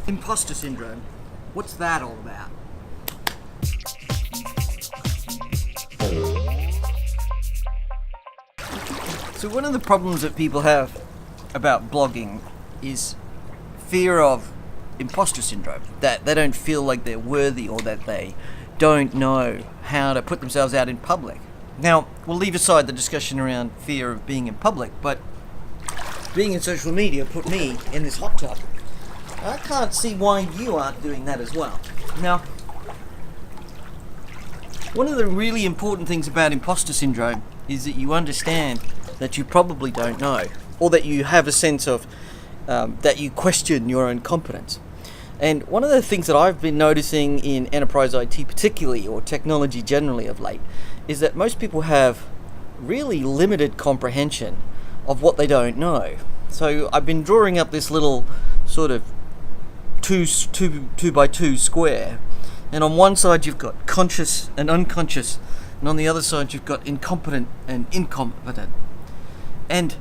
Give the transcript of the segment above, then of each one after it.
Imposter syndrome. What's that all about? So one of the problems that people have about blogging is fear of imposter syndrome, that they don't feel like they're worthy or that they don't know how to put themselves out in public. Now, we'll leave aside the discussion around fear of being in public, but being in social media put me in this hot tub. I can't see why you aren't doing that as well. Now, one of the really important things about imposter syndrome is that you understand that you probably don't know, or that you have a sense of that you question your own competence. And one of the things that I've been noticing in enterprise IT particularly, or technology generally of late, is that most people have really limited comprehension of what they don't know. So I've been drawing up this little sort of two by two square, and on one side you've got conscious and unconscious, and on the other side you've got incompetent and incompetent. And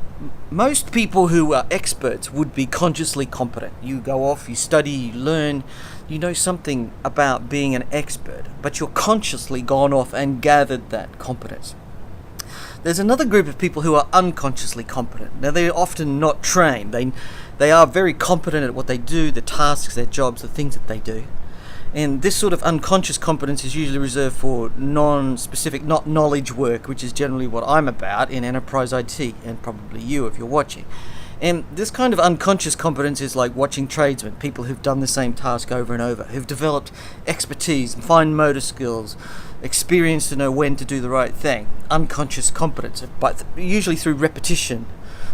most people who are experts would be consciously competent. You go off, you study, you learn, you know something about being an expert, but you're consciously gone off and gathered that competence. There's another group of people who are unconsciously competent. Now, they're often not trained. They are very competent at what they do, the tasks, their jobs, the things that they do. And this sort of unconscious competence is usually reserved for non-specific, not knowledge work, which is generally what I'm about in enterprise IT, and probably you if you're watching. And this kind of unconscious competence is like watching tradesmen, people who've done the same task over and over, who've developed expertise, fine motor skills, experience to know when to do the right thing. Unconscious competence, but usually through repetition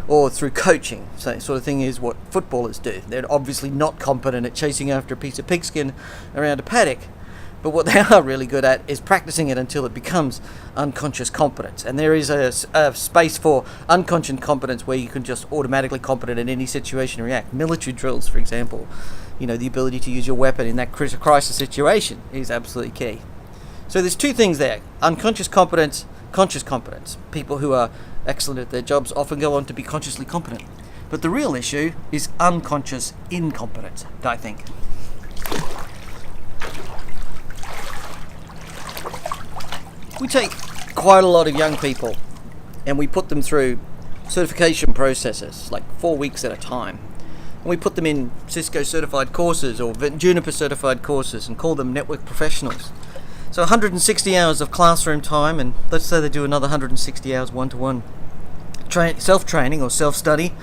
or through coaching. So that sort of thing is what footballers do. They're obviously not competent at chasing after a piece of pigskin around a paddock, but what they are really good at is practicing it until it becomes unconscious competence. And there is a space for unconscious competence where you can just automatically competent in any situation and react. Military drills, for example, the ability to use your weapon in that crisis situation is absolutely key. So there's two things there: unconscious competence, conscious competence. People who are excellent at their jobs often go on to be consciously competent. But the real issue is unconscious incompetence, I think. We take quite a lot of young people and we put them through certification processes, like 4 weeks at a time. And we put them in Cisco certified courses or Juniper certified courses and call them network professionals. So 160 hours of classroom time, and let's say they do another 160 hours one-to-one self-training or self-study,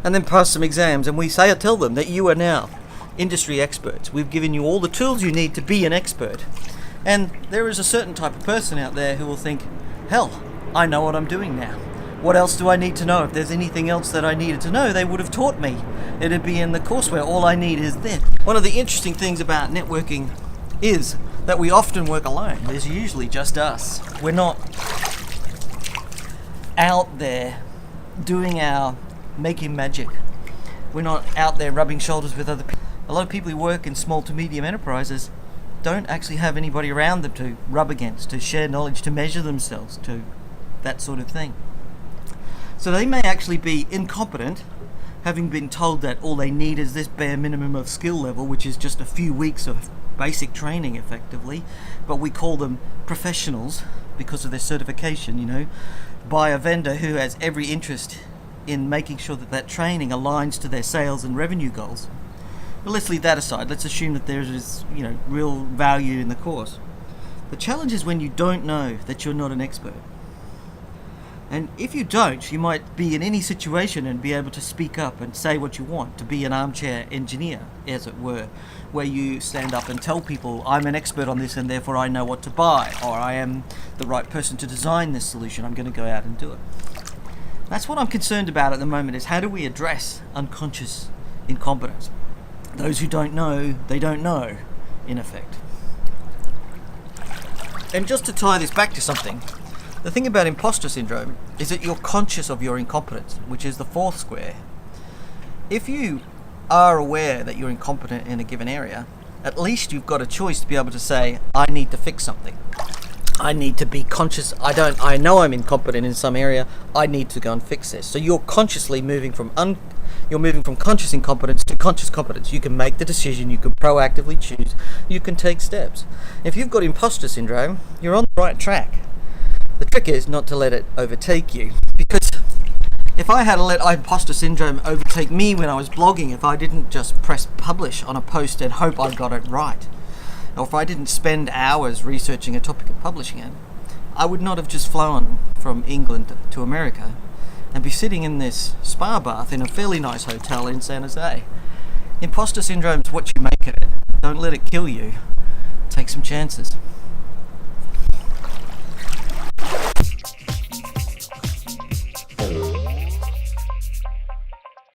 and then pass some exams, and we tell them that you are now industry experts. We've given you all the tools you need to be an expert. And there is a certain type of person out there who will think, hell, I know what I'm doing now. What else do I need to know? If there's anything else that I needed to know, they would have taught me. It'd be in the courseware. All I need is this. One of the interesting things about networking is that we often work alone. There's usually just us. We're not out there making magic. We're not out there rubbing shoulders with other people. A lot of people who work in small to medium enterprises don't actually have anybody around them to rub against, to share knowledge, to measure themselves, to that sort of thing. So they may actually be incompetent, having been told that all they need is this bare minimum of skill level, which is just a few weeks of basic training effectively, but we call them professionals because of their certification, by a vendor who has every interest in making sure that training aligns to their sales and revenue goals. But let's leave that aside. Let's assume that there is, real value in the course. The challenge is when you don't know that you're not an expert. And if you don't, you might be in any situation and be able to speak up and say what you want, to be an armchair engineer, as it were, where you stand up and tell people, I'm an expert on this and therefore I know what to buy, or I am the right person to design this solution, I'm going to go out and do it. That's what I'm concerned about at the moment, is how do we address unconscious incompetence? Those who don't know, they don't know, in effect. And just to tie this back to something, the thing about imposter syndrome is that you're conscious of your incompetence, which is the fourth square. If you are aware that you're incompetent in a given area, at least you've got a choice to be able to say, I need to fix something. I need to be conscious. I know I'm incompetent in some area. I need to go and fix this. So you're consciously moving from You're moving from conscious incompetence to conscious competence. You can make the decision, you can proactively choose, you can take steps. If you've got imposter syndrome, you're on the right track. The trick is not to let it overtake you, because if I had let imposter syndrome overtake me when I was blogging, if I didn't just press publish on a post and hope I got it right, or if I didn't spend hours researching a topic and publishing it, I would not have just flown from England to America and be sitting in this spa bath in a fairly nice hotel in San Jose. Imposter syndrome's what you make of it. Don't let it kill you. Take some chances.